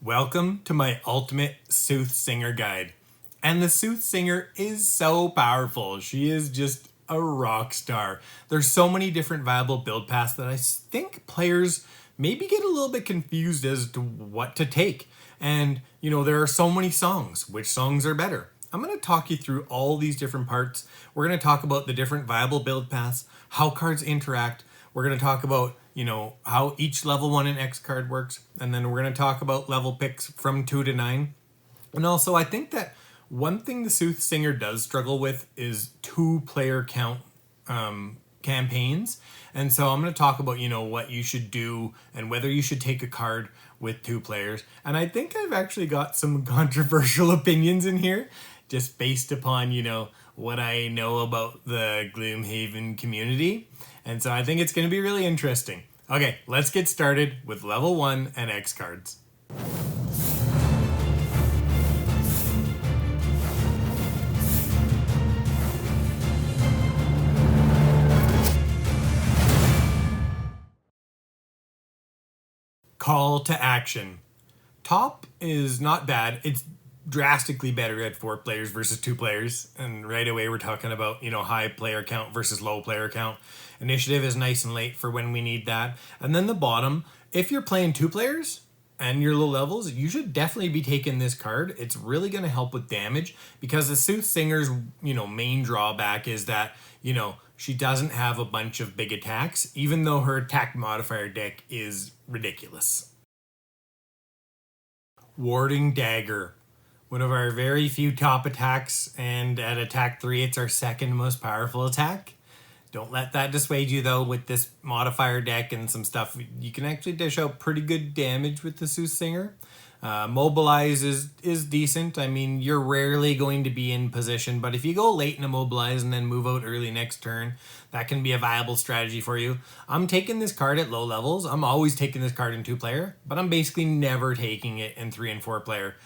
Welcome to my ultimate Soothsinger guide. And the Soothsinger is so powerful. She is just a rock star. There's so many different viable build paths that I think players maybe get a little bit confused as to what to take. And, there are so many songs. Which songs are better? I'm going to talk you through all these different parts. We're going to talk about the different viable build paths, how cards interact. We're going to talk about how each level 1 and X card works. And then we're going to talk about level picks from 2 to 9. And also, I think that one thing the Soothsinger does struggle with is 2-player count campaigns. And so I'm going to talk about, what you should do and whether you should take a card with 2 players. And I think I've actually got some controversial opinions in here, just based upon, what I know about the Gloomhaven community. And so I think it's going to be really interesting. Okay, let's get started with level 1 and X cards. Call to action. Top is not bad. It's drastically better at 4 players versus 2 players. And right away we're talking about, high player count versus low player count. Initiative is nice and late for when we need that. And then the bottom, if you're playing 2 players and you're low levels, you should definitely be taking this card. It's really going to help with damage because the Soothsinger's, main drawback is that, she doesn't have a bunch of big attacks, even though her attack modifier deck is ridiculous. Warding Dagger. One of our very few top attacks, and at attack 3, it's our second most powerful attack. Don't let that dissuade you, though. With this modifier deck and some stuff, you can actually dish out pretty good damage with the Soothsinger. Mobilize is decent. I mean, you're rarely going to be in position, but if you go late in a Mobilize and then move out early next turn, that can be a viable strategy for you. I'm taking this card at low levels. I'm always taking this card in 2-player, but I'm basically never taking it in 3 and 4-player,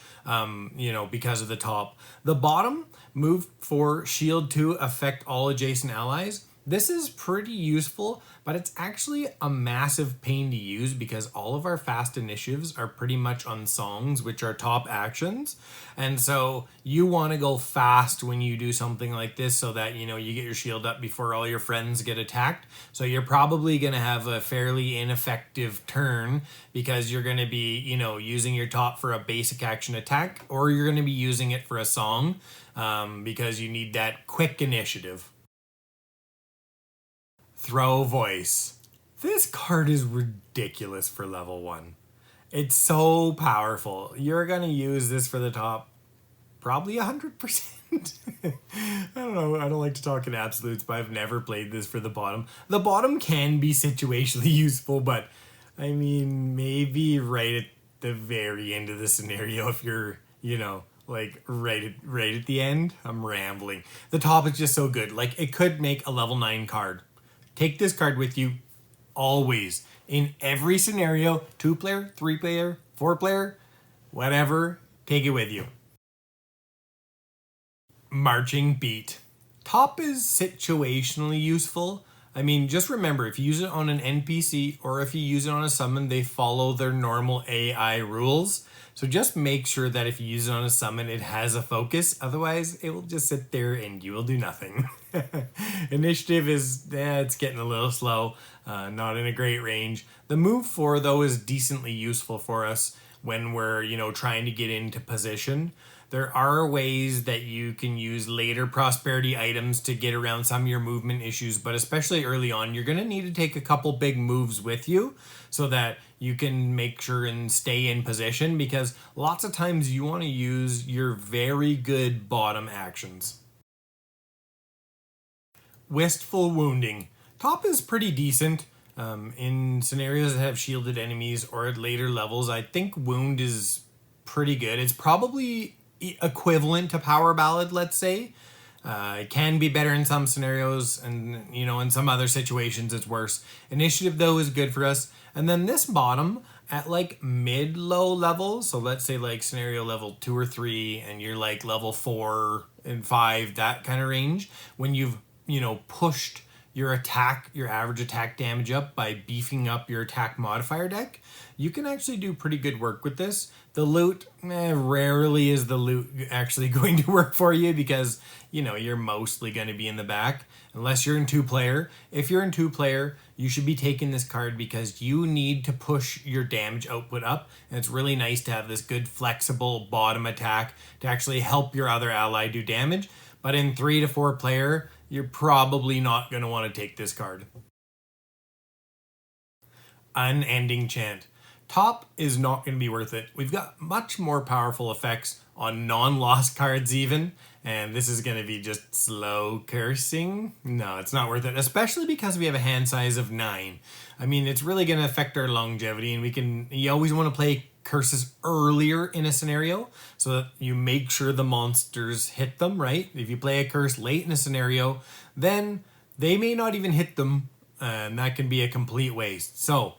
because of the top. The bottom, move for shield to affect all adjacent allies. This is pretty useful, but it's actually a massive pain to use because all of our fast initiatives are pretty much on songs, which are top actions. And so you want to go fast when you do something like this so that, you get your shield up before all your friends get attacked. So you're probably going to have a fairly ineffective turn because you're going to be, using your top for a basic action attack, or you're going to be using it for a song because you need that quick initiative. Throw Voice. This card is ridiculous for level 1. It's so powerful. You're going to use this for the top probably 100%. I don't know. I don't like to talk in absolutes, but I've never played this for the bottom. The bottom can be situationally useful, but I mean, maybe right at the very end of the scenario if you're, right at the end. I'm rambling. The top is just so good. It could make a level 9 card. Take this card with you always. In every scenario, 2-player, 3-player, 4-player, whatever, take it with you. Marching Beat. Top is situationally useful. I mean, just remember, if you use it on an NPC or if you use it on a summon, they follow their normal AI rules. So just make sure that if you use it on a summon, it has a focus. Otherwise, it will just sit there and you will do nothing. Initiative is, it's getting a little slow, not in a great range. The move 4, though, is decently useful for us when we're, trying to get into position. There are ways that you can use later prosperity items to get around some of your movement issues, but especially early on, you're going to need to take a couple big moves with you so that you can make sure and stay in position, because lots of times you want to use your very good bottom actions. Wistful Wounding. Top is pretty decent. In scenarios that have shielded enemies or at later levels, I think Wound is pretty good. It's probably equivalent to Power Ballad, let's say. It can be better in some scenarios, and in some other situations it's worse. Initiative, though, is good for us. And then this bottom at mid-low levels, so let's say scenario level 2 or 3, and you're level 4 and 5, that kind of range, when you've pushed your average attack damage up by beefing up your attack modifier deck, you can actually do pretty good work with this. The loot, rarely is the loot actually going to work for you because, you're mostly going to be in the back unless you're in 2-player. If you're in 2-player, you should be taking this card because you need to push your damage output up, and it's really nice to have this good flexible bottom attack to actually help your other ally do damage. But in 3 to 4-player, you're probably not going to want to take this card. Unending Chant. Top is not going to be worth it. We've got much more powerful effects on non-lost cards even, and this is going to be just slow cursing. No, it's not worth it, especially because we have a hand size of 9. I mean, it's really going to affect our longevity, and you always want to play curses earlier in a scenario so that you make sure the monsters hit them, right? If you play a curse late in a scenario, then they may not even hit them, and that can be a complete waste. So,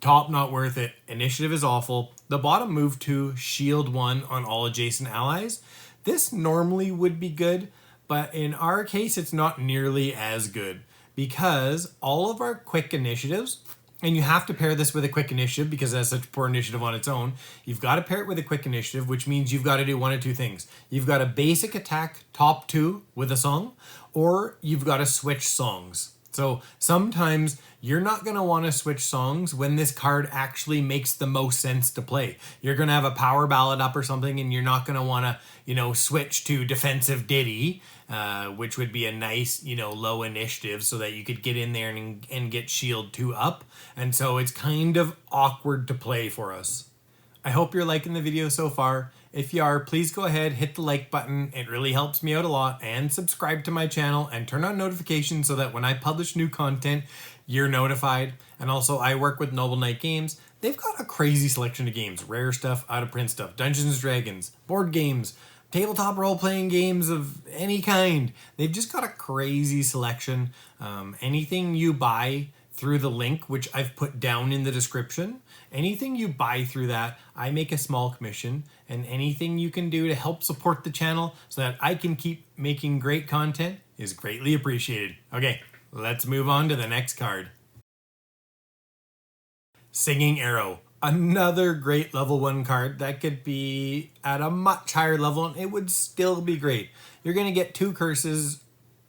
top, not worth it. Initiative is awful. The bottom move to shield 1 on all adjacent allies. This normally would be good, but in our case, it's not nearly as good because all of our quick initiatives, and you have to pair this with a quick initiative because it has such poor initiative on its own. You've got to pair it with a quick initiative, which means you've got to do one of two things. You've got a basic attack top 2 with a song, or you've got to switch songs. So sometimes you're not going to want to switch songs when this card actually makes the most sense to play. You're going to have a power ballad up or something, and you're not going to want to, switch to defensive Ditty, which would be a nice, low initiative so that you could get in there and get shield 2 up. And so it's kind of awkward to play for us. I hope you're liking the video so far. If you are, please go ahead, hit the like button. It really helps me out a lot. And subscribe to my channel and turn on notifications so that when I publish new content, you're notified. And also, I work with Noble Knight Games. They've got a crazy selection of games. Rare stuff, out-of-print stuff, Dungeons & Dragons, board games, tabletop role-playing games of any kind. They've just got a crazy selection. Anything you buy through the link, which I've put down in the description, anything you buy through that, I make a small commission, and anything you can do to help support the channel so that I can keep making great content is greatly appreciated. Okay, let's move on to the next card. Singing Arrow. Another great level 1 card that could be at a much higher level and it would still be great. You're going to get 2 curses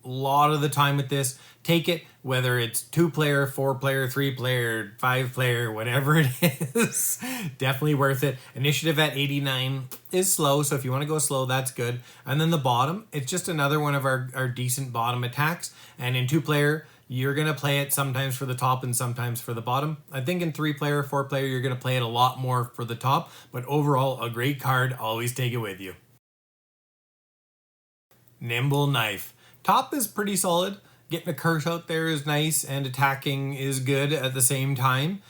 a lot of the time with this. Take it, whether it's 2-player, 4-player, 3-player, 5-player, whatever it is. Definitely worth it. Initiative at 89 is slow, so if you want to go slow, that's good. And then the bottom, it's just another one of our decent bottom attacks. And in 2-player, you're going to play it sometimes for the top and sometimes for the bottom. I think in 3-player, 4-player, you're going to play it a lot more for the top. But overall, a great card. Always take it with you. Nimble Knife. Top is pretty solid. Getting a curse out there is nice, and attacking is good at the same time.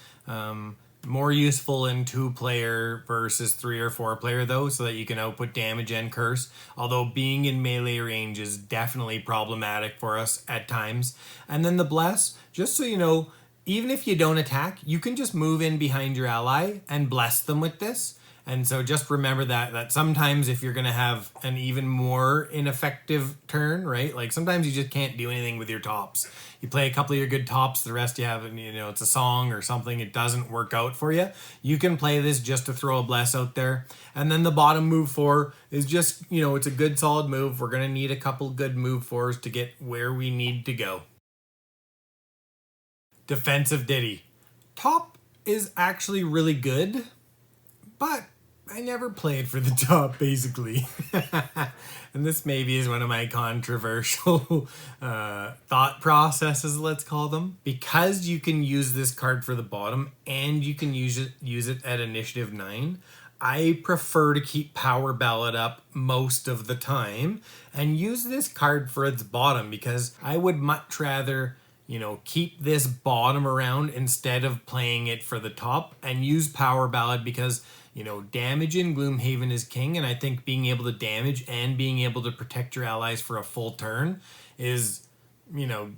More useful in 2-player versus 3 or 4-player though, so that you can output damage and curse. Although being in melee range is definitely problematic for us at times. And then the Bless, just so you know, even if you don't attack, you can just move in behind your ally and bless them with this. And so just remember that sometimes if you're going to have an even more ineffective turn, right? Like sometimes you just can't do anything with your tops. You play a couple of your good tops, the rest you have, it's a song or something, it doesn't work out for you. You can play this just to throw a bless out there. And then the bottom move 4 is just, it's a good solid move. We're going to need a couple good move 4s to get where we need to go. Defensive Ditty. Top is actually really good, but I never played for the top, basically. And this maybe is one of my controversial thought processes, let's call them. Because you can use this card for the bottom and you can use it at initiative 9, I prefer to keep Power Ballad up most of the time and use this card for its bottom because I would much rather keep this bottom around instead of playing it for the top and use Power Ballad because, damage in Gloomhaven is king, and I think being able to damage and being able to protect your allies for a full turn is,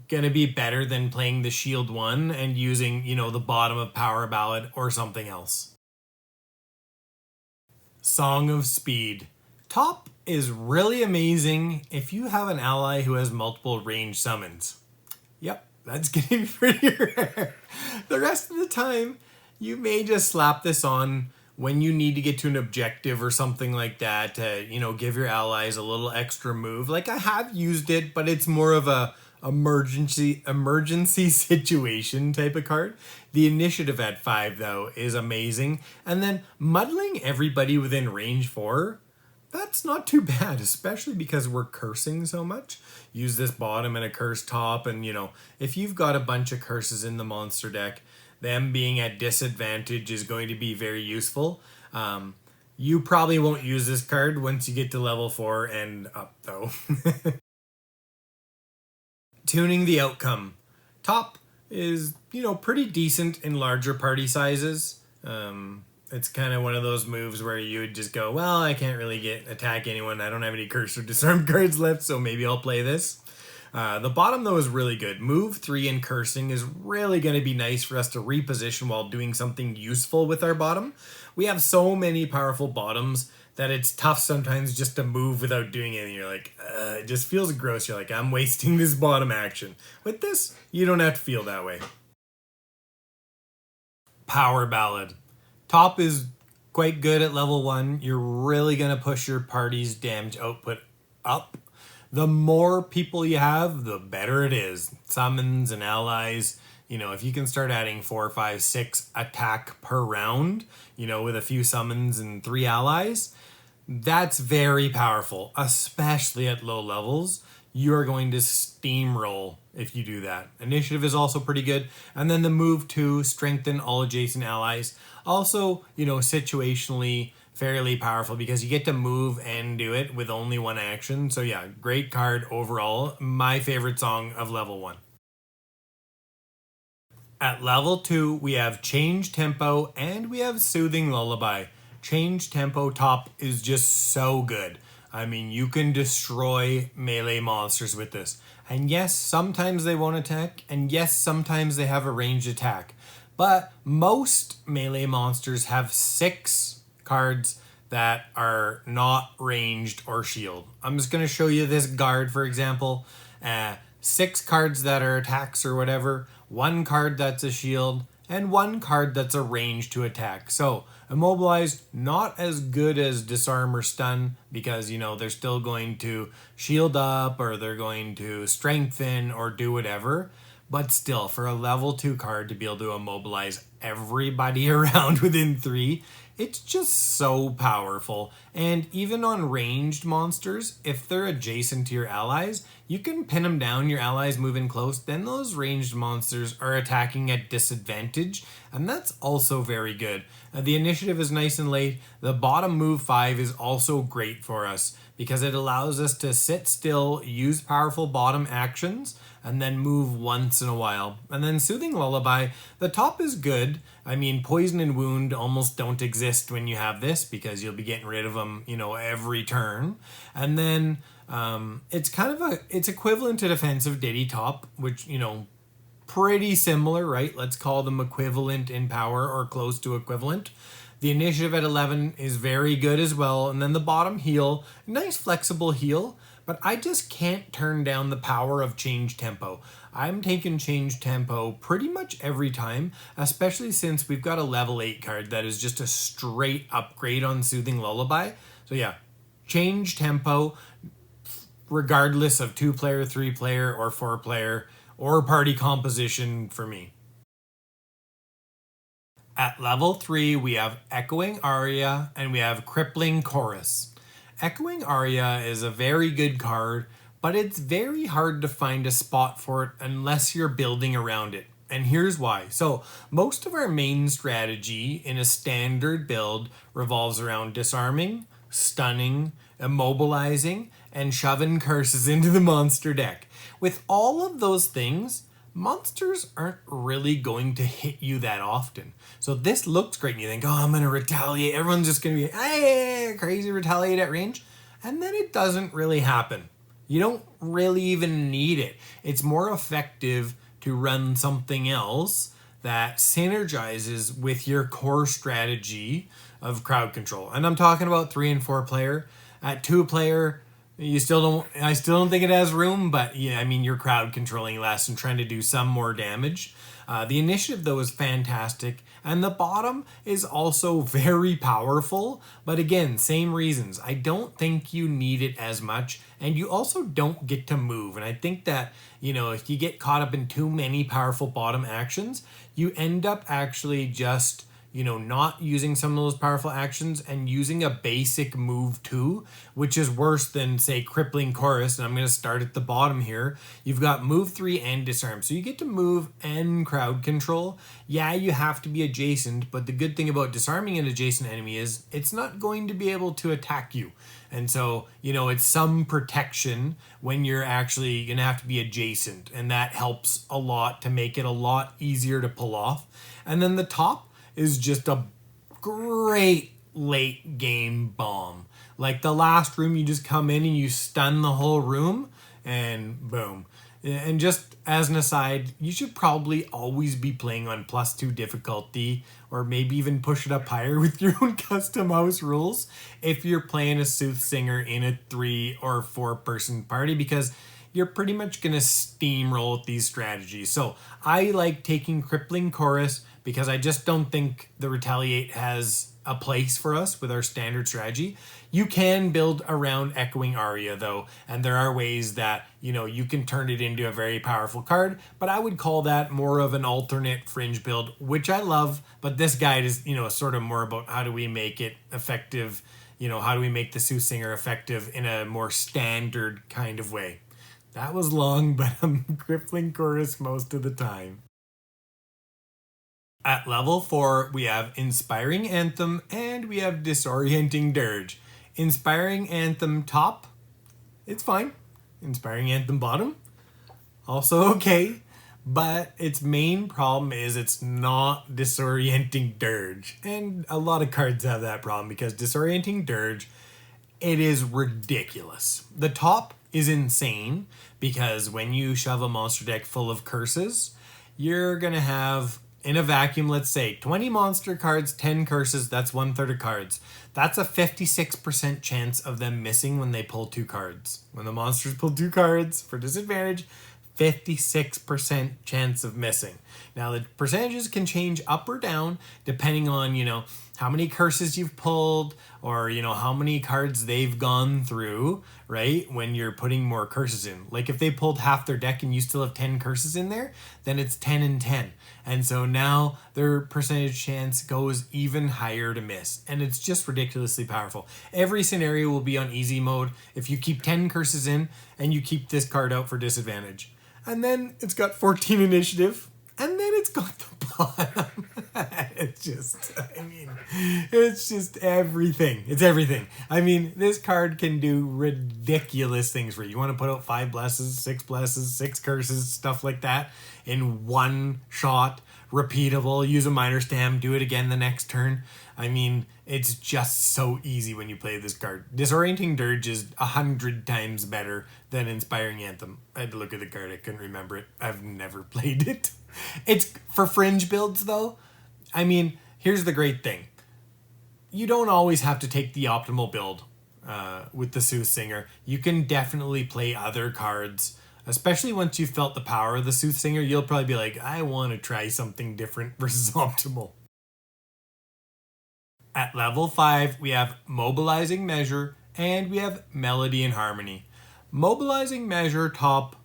gonna be better than playing the shield 1 and using, the bottom of Power Ballad or something else. Song of Speed. Top is really amazing if you have an ally who has multiple range summons. Yep, that's getting pretty rare. The rest of the time, you may just slap this on when you need to get to an objective or something like that to, give your allies a little extra move. Like, I have used it, but it's more of a emergency situation type of card. The initiative at 5, though, is amazing. And then muddling everybody within range 4, that's not too bad, especially because we're cursing so much. Use this bottom and a curse top, and if you've got a bunch of curses in the monster deck, them being at disadvantage is going to be very useful. You probably won't use this card once you get to level 4 and up, though. Tuning the outcome. Top is, pretty decent in larger party sizes. It's kind of one of those moves where you would just go, well, I can't really attack anyone. I don't have any curse or disarm cards left, so maybe I'll play this. The bottom, though, is really good. Move 3 and cursing is really going to be nice for us to reposition while doing something useful with our bottom. We have so many powerful bottoms that it's tough sometimes just to move without doing anything. You're like, it just feels gross. You're like, I'm wasting this bottom action. With this, you don't have to feel that way. Power Ballad. Top is quite good at level 1. You're really going to push your party's damage output up. The more people you have, the better it is. Summons and allies, if you can start adding 4, 5, 6 attack per round, with a few summons and 3 allies, that's very powerful, especially at low levels. You're going to steamroll if you do that. Initiative is also pretty good. And then the move to strengthen all adjacent allies. Also, situationally fairly powerful because you get to move and do it with only one action. So yeah, great card overall. My favorite song of level 1. At level 2, we have Change Tempo and we have Soothing Lullaby. Change Tempo top is just so good. I mean, you can destroy melee monsters with this. And yes, sometimes they won't attack, and yes, sometimes they have a ranged attack. But most melee monsters have 6 cards that are not ranged or shield. I'm just going to show you this guard, for example. 6 cards that are attacks or whatever, 1 card that's a shield, and 1 card that's a range to attack. So Immobilize, not as good as Disarm or Stun because, they're still going to shield up or they're going to strengthen or do whatever. But still, for a level 2 card to be able to immobilize everybody around within 3, it's just so powerful. And even on ranged monsters, if they're adjacent to your allies, you can pin them down, your allies move in close, then those ranged monsters are attacking at disadvantage, and that's also very good. The initiative is nice and late. The bottom move 5 is also great for us because it allows us to sit still, use powerful bottom actions, and then move once in a while. And then Soothing Lullaby, the top is good. I mean, Poison and Wound almost don't exist when you have this because you'll be getting rid of them, every turn. And then it's it's equivalent to Defensive Ditty top, which, pretty similar, right? Let's call them equivalent in power or close to equivalent. The initiative at 11 is very good as well. And then the bottom heal, nice flexible heal, but I just can't turn down the power of Change Tempo. I'm taking Change Tempo pretty much every time, especially since we've got a level 8 card that is just a straight upgrade on Soothing Lullaby. So yeah, Change Tempo, regardless of 2-player, 3-player, or 4-player, or party composition for me. At level 3, we have Echoing Aria and we have Crippling Chorus. Echoing Aria is a very good card, but it's very hard to find a spot for it unless you're building around it. And here's why. So most of our main strategy in a standard build revolves around disarming, stunning, immobilizing, and shoving curses into the monster deck. With all of those things, monsters aren't really going to hit you that often. So this looks great and you think, oh, I'm going to retaliate. Everyone's just going to be, hey, crazy retaliate at range. And then it doesn't really happen. You don't really even need it. It's more effective to run something else that synergizes with your core strategy of crowd control. And I'm talking about 3 and 4 player. At 2 player, I still don't think it has room, but yeah, I mean, you're crowd controlling less and trying to do some more damage. The initiative, though, is fantastic, and the bottom is also very powerful, but again, same reasons. I don't think you need it as much, and you also don't get to move, and I think that, if you get caught up in too many powerful bottom actions, you end up actually just not using some of those powerful actions and using a basic move too, which is worse than, say, Crippling Chorus. And I'm going to start at the bottom here. You've got move 3 and disarm. So you get to move and crowd control. Yeah, you have to be adjacent, but the good thing about disarming an adjacent enemy is it's not going to be able to attack you. And so, it's some protection when you're actually going to have to be adjacent. And that helps a lot to make it a lot easier to pull off. And then the top is just a great late game bomb. Like the last room, you just come in and you stun the whole room and boom. And just as an aside, you should probably always be playing on +2 difficulty, or maybe even push it up higher with your own custom house rules if you're playing a Soothsinger in a 3 or 4 person party, because you're pretty much going to steamroll with these strategies. So I like taking Crippling Chorus because I just don't think the Retaliate has a place for us with our standard strategy. You can build around Echoing Aria though, and there are ways that, you can turn it into a very powerful card, but I would call that more of an alternate fringe build, which I love, but this guide is, sort of more about how do we make it effective, how do we make the Soothsinger effective in a more standard kind of way. That was long, but I'm Crippling Chorus most of the time. At level 4, we have Inspiring Anthem and we have Disorienting Dirge. Inspiring Anthem top, it's fine. Inspiring Anthem bottom, also okay. But its main problem is it's not Disorienting Dirge. And a lot of cards have that problem because Disorienting Dirge, it is ridiculous. The top is insane because when you shove a monster deck full of curses, you're going to have, in a vacuum, let's say 20 monster cards, 10 curses, that's 1/3 of cards. That's a 56% chance of them missing when they pull 2 cards. When the monsters pull 2 cards for disadvantage, 56% chance of missing. Now the percentages can change up or down depending on, how many curses you've pulled or, how many cards they've gone through, right? When you're putting more curses in. Like if they pulled half their deck and you still have 10 curses in there, then it's 10 and 10. And so now their percentage chance goes even higher to miss. And it's just ridiculously powerful. Every scenario will be on easy mode if you keep 10 curses in and you keep this card out for disadvantage. And then it's got 14 initiative. And then it's got the bottom. It's just everything. It's everything. I mean, this card can do ridiculous things for you. You want to put out 5 blesses, 6 curses, stuff like that in one shot, repeatable, use a minor stam, do it again the next turn. I mean, it's just so easy when you play this card. Disorienting Dirge is 100 times better than Inspiring Anthem. I had to look at the card, I couldn't remember it. I've never played it. It's for fringe builds though. I mean, here's the great thing. You don't always have to take the optimal build with the Soothsinger. You can definitely play other cards, especially once you've felt the power of the Soothsinger. You'll probably be like, I want to try something different versus optimal. At level 5, we have Mobilizing Measure and we have Melody and Harmony. Mobilizing Measure top,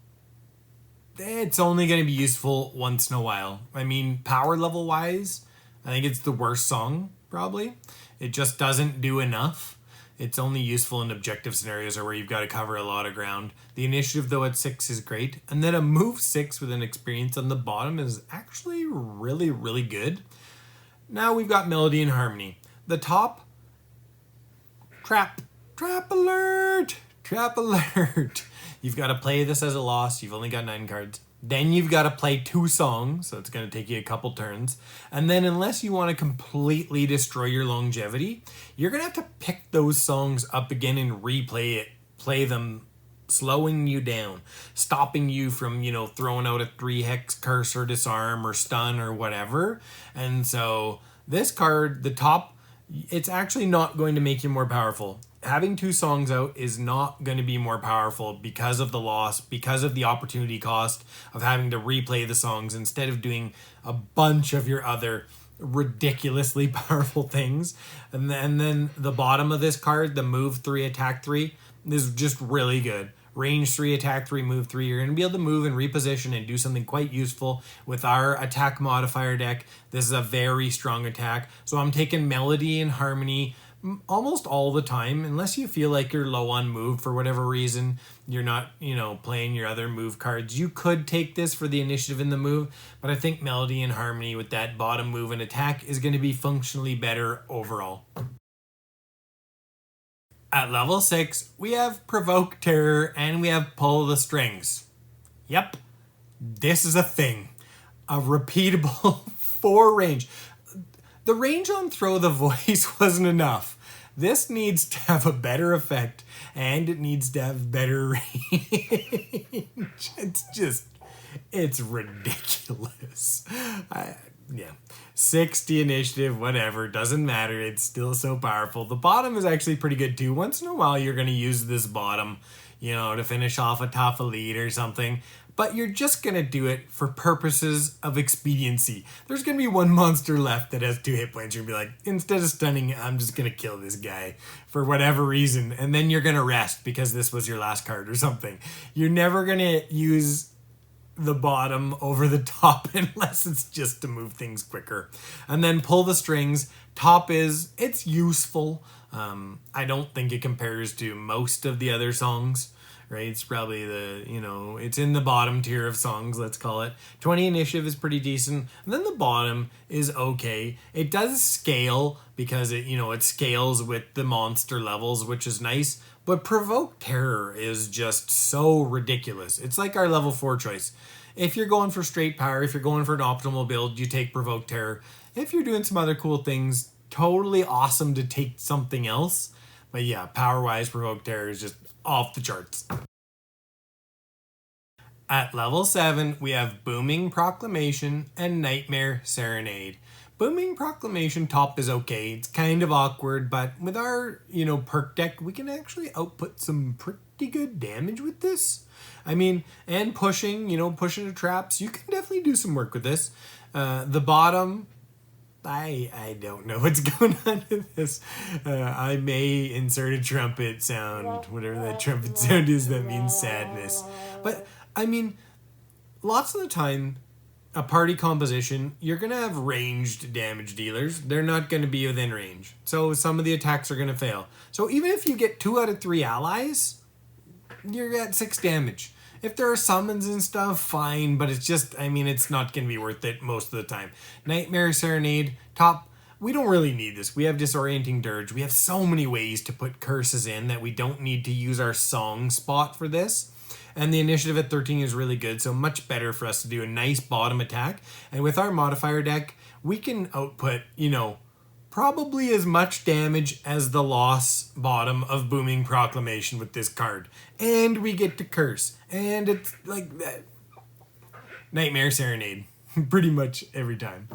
it's only going to be useful once in a while. I mean, power level wise, I think it's the worst song, probably. It just doesn't do enough. It's only useful in objective scenarios or where you've got to cover a lot of ground. The initiative, though, at 6 is great. And then a move 6 with an experience on the bottom is actually really, really good. Now we've got Melody and Harmony. The top, Trap Alert! Trap Alert! You've got to play this as a loss. You've only got 9 cards. Then you've got to play 2 songs, so it's going to take you a couple turns. And then unless you want to completely destroy your longevity, you're going to have to pick those songs up again and play them, slowing you down, stopping you from, throwing out a 3-hex curse or disarm or stun or whatever. And so this card, the top, it's actually not going to make you more powerful. having two songs out is not going to be more powerful because of the loss, because of the opportunity cost of having to replay the songs instead of doing a bunch of your other ridiculously powerful things. And then the bottom of this card, the move 3, attack 3, is just really good. Range 3, attack 3, move 3. You're going to be able to move and reposition and do something quite useful with our attack modifier deck. This is a very strong attack. So I'm taking Melody and Harmony almost all the time, unless you feel like you're low on move for whatever reason. You're not, playing your other move cards. You could take this for the initiative in the move, but I think Melody and Harmony with that bottom move and attack is going to be functionally better overall. At level 6, we have Provoke Terror and we have Pull the Strings. Yep, this is a thing. A repeatable 4 range. The range on Throw the Voice wasn't enough. This needs to have a better effect and it needs to have better range. It's ridiculous. Yeah. 60 initiative, whatever, doesn't matter. It's still so powerful. The bottom is actually pretty good too. Once in a while, you're going to use this bottom, to finish off a top elite or something. But you're just going to do it for purposes of expediency. There's going to be one monster left that has 2 hit points. You're going to be like, instead of stunning, I'm just going to kill this guy for whatever reason. And then you're going to rest because this was your last card or something. You're never going to use the bottom over the top unless it's just to move things quicker. And then Pull the Strings. Top it's useful. I don't think it compares to most of the other songs, right? It's probably it's in the bottom tier of songs, let's call it. 20 initiative is pretty decent. And then the bottom is okay. It does scale because it scales with the monster levels, which is nice. But Provoke Terror is just so ridiculous. It's like our level 4 choice. If you're going for straight power, if you're going for an optimal build, you take Provoke Terror. If you're doing some other cool things, totally awesome to take something else. But yeah, power-wise, Provoke Terror is just off the charts. At level 7, we have Booming Proclamation and Nightmare Serenade. Booming Proclamation top is okay. It's kind of awkward, but with our, perk deck, we can actually output some pretty good damage with this. And pushing, pushing the traps, you can definitely do some work with this. The bottom, I don't know what's going on with this. I may insert a trumpet sound, whatever that trumpet sound is that means sadness. But, lots of the time, a party composition, you're going to have ranged damage dealers. They're not going to be within range. So some of the attacks are going to fail. So even if you get 2 out of 3 allies, you're at 6 damage. If there are summons and stuff, fine, but it's just, it's not going to be worth it most of the time. Nightmare Serenade, top, we don't really need this. We have Disorienting Dirge. We have so many ways to put curses in that we don't need to use our song spot for this. And the initiative at 13 is really good, so much better for us to do a nice bottom attack. And with our modifier deck, we can output, probably as much damage as the loss bottom of Booming Proclamation with this card. And we get to curse. And it's like that. Nightmare Serenade. Pretty much every time.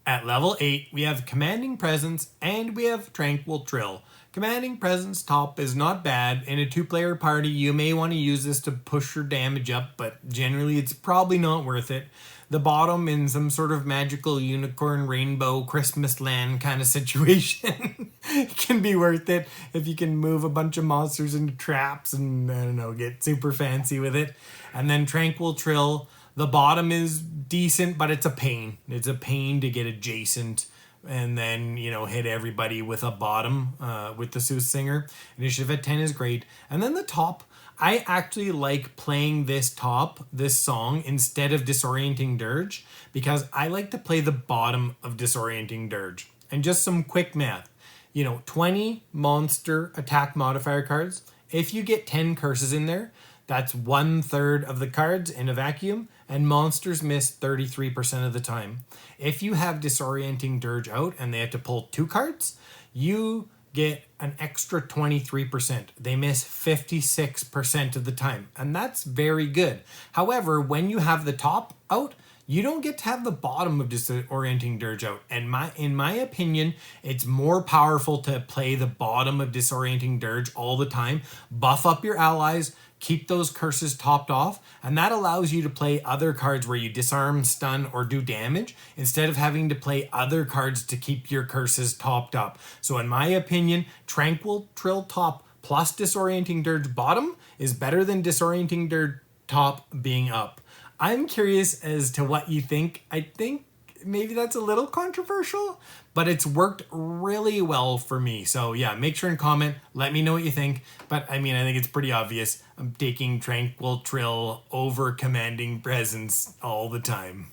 At level 8, we have Commanding Presence and we have Tranquil Trill. Commanding Presence top is not bad. In a 2-player party, you may want to use this to push your damage up, but generally it's probably not worth it. The bottom, in some sort of magical unicorn rainbow Christmas land kind of situation, can be worth it if you can move a bunch of monsters into traps and, get super fancy with it. And then Tranquil Trill, the bottom is decent, but it's a pain. It's a pain to get adjacent and then, hit everybody with a bottom with the Soothsinger. Initiative at 10 is great. And then the top, I actually like playing this song, instead of Disorienting Dirge, because I like to play the bottom of Disorienting Dirge. And just some quick math. 20 monster attack modifier cards. If you get 10 curses in there, that's 1/3 of the cards in a vacuum, and monsters miss 33% of the time. If you have Disorienting Dirge out and they have to pull 2 cards, you get an extra 23%. They miss 56% of the time, and that's very good. However, when you have the top out, you don't get to have the bottom of Disorienting Dirge out. And in my opinion, it's more powerful to play the bottom of Disorienting Dirge all the time. Buff up your allies, keep those curses topped off, and that allows you to play other cards where you disarm, stun, or do damage instead of having to play other cards to keep your curses topped up. So in my opinion, Tranquil Trill top plus Disorienting Dirge bottom is better than Disorienting Dirge top being up. I'm curious as to what you think. I think maybe that's a little controversial, but it's worked really well for me. So yeah, make sure and comment. Let me know what you think. But I mean, I think it's pretty obvious. I'm taking Tranquil Trill over Commanding Presence all the time.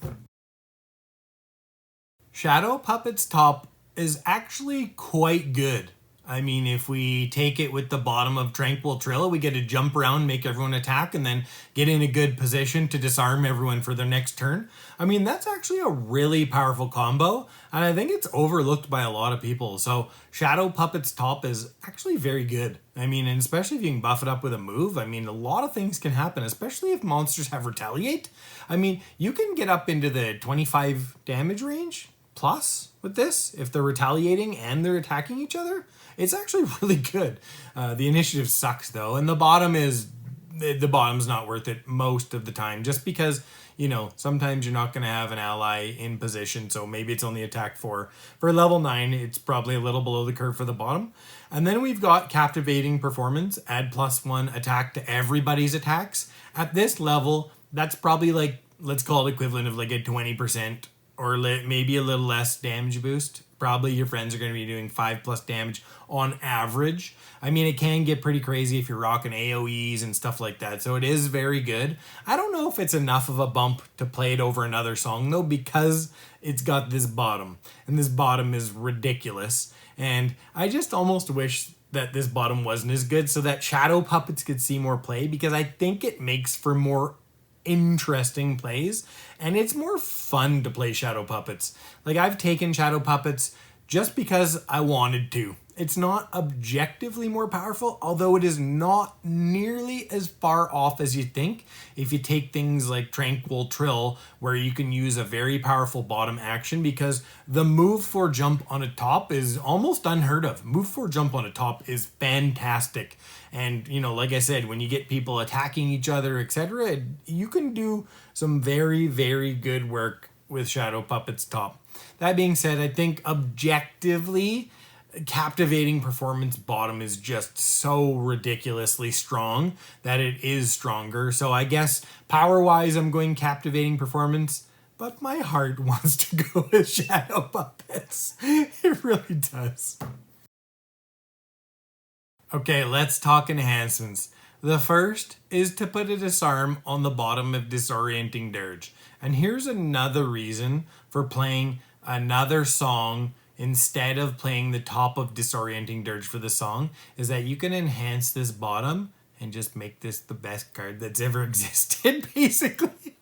Shadow Puppet's top is actually quite good. I mean, if we take it with the bottom of Tranquil Trill, we get to jump around, make everyone attack, and then get in a good position to disarm everyone for their next turn. I mean, that's actually a really powerful combo, and I think it's overlooked by a lot of people. So Shadow Puppet's top is actually very good. I mean, and especially if you can buff it up with a move, I mean, a lot of things can happen, especially if monsters have Retaliate. I mean, you can get up into the 25 damage range plus with this if they're retaliating and they're attacking each other. It's actually really good. The initiative sucks though, and the bottom's not worth it most of the time, just because, you know, sometimes you're not going to have an ally in position, so maybe it's only attack 4. For level 9, it's probably a little below the curve for the bottom. And then we've got Captivating Performance, add +1 attack to everybody's attacks. At this level, that's probably like, let's call it equivalent of like a 20% or maybe a little less damage boost. Probably your friends are going to be doing 5+ damage on average. I mean, it can get pretty crazy if you're rocking AoEs and stuff like that. So it is very good. I don't know if it's enough of a bump to play it over another song though, because it's got this bottom. And this bottom is ridiculous. And I just almost wish that this bottom wasn't as good so that Shadow Puppets could see more play, because I think it makes for more interesting plays, and it's more fun to play Shadow Puppets. Like, I've taken Shadow Puppets just because I wanted to. It's not objectively more powerful, although it is not nearly as far off as you think if you take things like Tranquil Trill, where you can use a very powerful bottom action, because the move 4 jump on a top is almost unheard of. Move 4 jump on a top is fantastic. And, you know, like I said, when you get people attacking each other, etc., you can do some very, very good work with Shadow Puppet's top. That being said, I think objectively, Captivating Performance bottom is just so ridiculously strong that it is stronger. So I guess power-wise, I'm going Captivating Performance, but my heart wants to go with Shadow Puppets. It really does. Okay, let's talk enhancements. The first is to put a disarm on the bottom of Disorienting Dirge. And here's another reason for playing another song instead of playing the top of Disorienting Dirge for the song, is that you can enhance this bottom and just make this the best card that's ever existed, basically.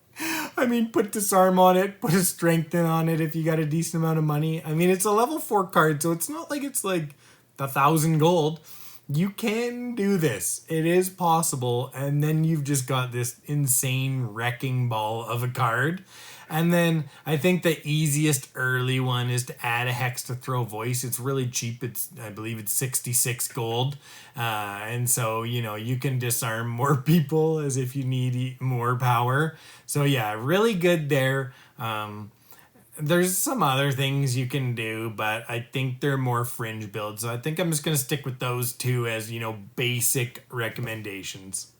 I mean, put Disarm on it, put a Strengthen on it if you got a decent amount of money. I mean, it's a level 4 card, so it's not like it's like 1,000 gold. You can do this. It is possible. And then you've just got this insane wrecking ball of a card. And then I think the easiest early one is to add a Hex to Throw Voice. It's really cheap. I believe it's 66 gold. And so, you know, you can disarm more people as if you need more power. So yeah, really good there. There's some other things you can do, but I think they're more fringe builds. So I think I'm just going to stick with those two as, you know, basic recommendations.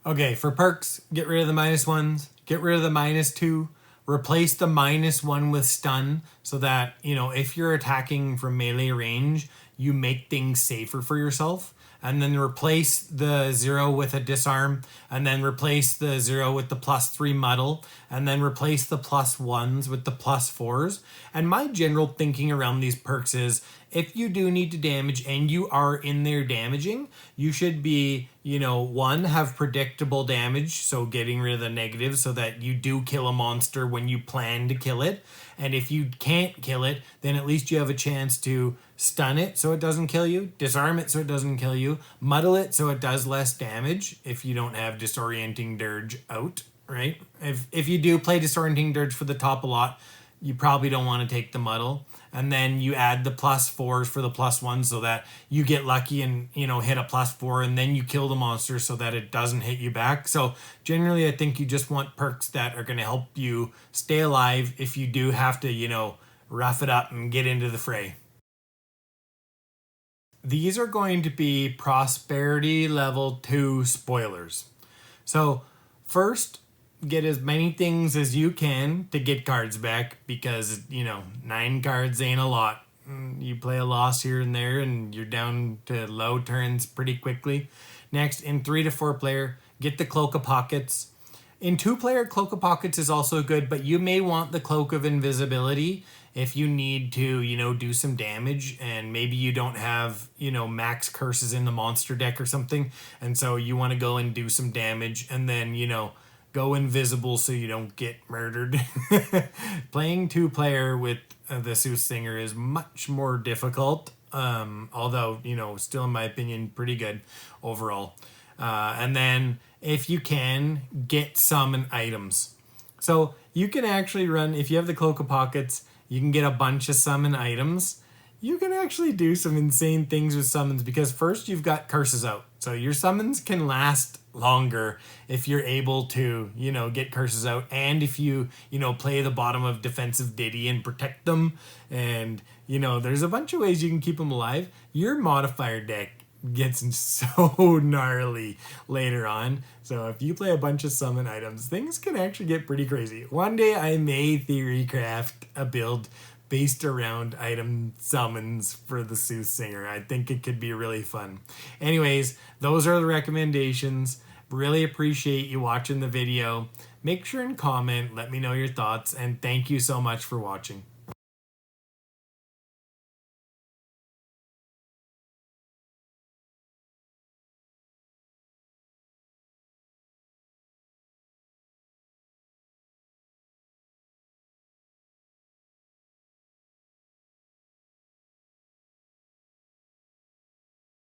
Okay, for perks, get rid of the -1s, get rid of the -2, replace the -1 with stun so that, you know, if you're attacking from melee range, you make things safer for yourself. And then replace the 0 with a disarm, and then replace the 0 with the +3 muddle, and then replace the +1s with the +4s. And my general thinking around these perks is, if you do need to damage and you are in there damaging, you should be, you know, 1, have predictable damage, so getting rid of the negatives so that you do kill a monster when you plan to kill it. And if you can't kill it, then at least you have a chance to stun it so it doesn't kill you, disarm it so it doesn't kill you, muddle it so it does less damage if you don't have Disorienting Dirge out. right? If you do play Disorienting Dirge for the top a lot, you probably don't want to take the muddle. And then you add the +4s for the +1 so that you get lucky and, you know, hit a +4, and then you kill the monster so that it doesn't hit you back. So generally, I think you just want perks that are going to help you stay alive if you do have to, you know, rough it up and get into the fray. These are going to be Prosperity level 2 spoilers. So first, get as many things as you can to get cards back, because, you know, 9 cards ain't a lot. You play a loss here and there and you're down to low turns pretty quickly. Next, in 3 to 4 player, get the Cloak of Pockets. In 2 player, Cloak of Pockets is also good, but you may want the Cloak of Invisibility if you need to, you know, do some damage, and maybe you don't have, you know, max curses in the monster deck or something, and so you want to go and do some damage and then, you know, go invisible so you don't get murdered. Playing 2 player with the Soothsinger is much more difficult, although, you know, still in my opinion pretty good overall. And then if you can, get summon items. So you can actually run, if you have the Cloak of Pockets, you can get a bunch of summon items. You can actually do some insane things with summons, because first you've got curses out. So your summons can last longer if you're able to, you know, get curses out, and if you know, play the bottom of defensive Ditty and protect them, and, you know, there's a bunch of ways you can keep them alive. Your modifier deck gets so gnarly later on. So if you play a bunch of summon items, things can actually get pretty crazy. One day I may theory craft a build based around item summons for the Soothsinger. I think it could be really fun. Anyways, those are the recommendations. Really appreciate you watching the video. Make sure and comment, let me know your thoughts, and thank you so much for watching.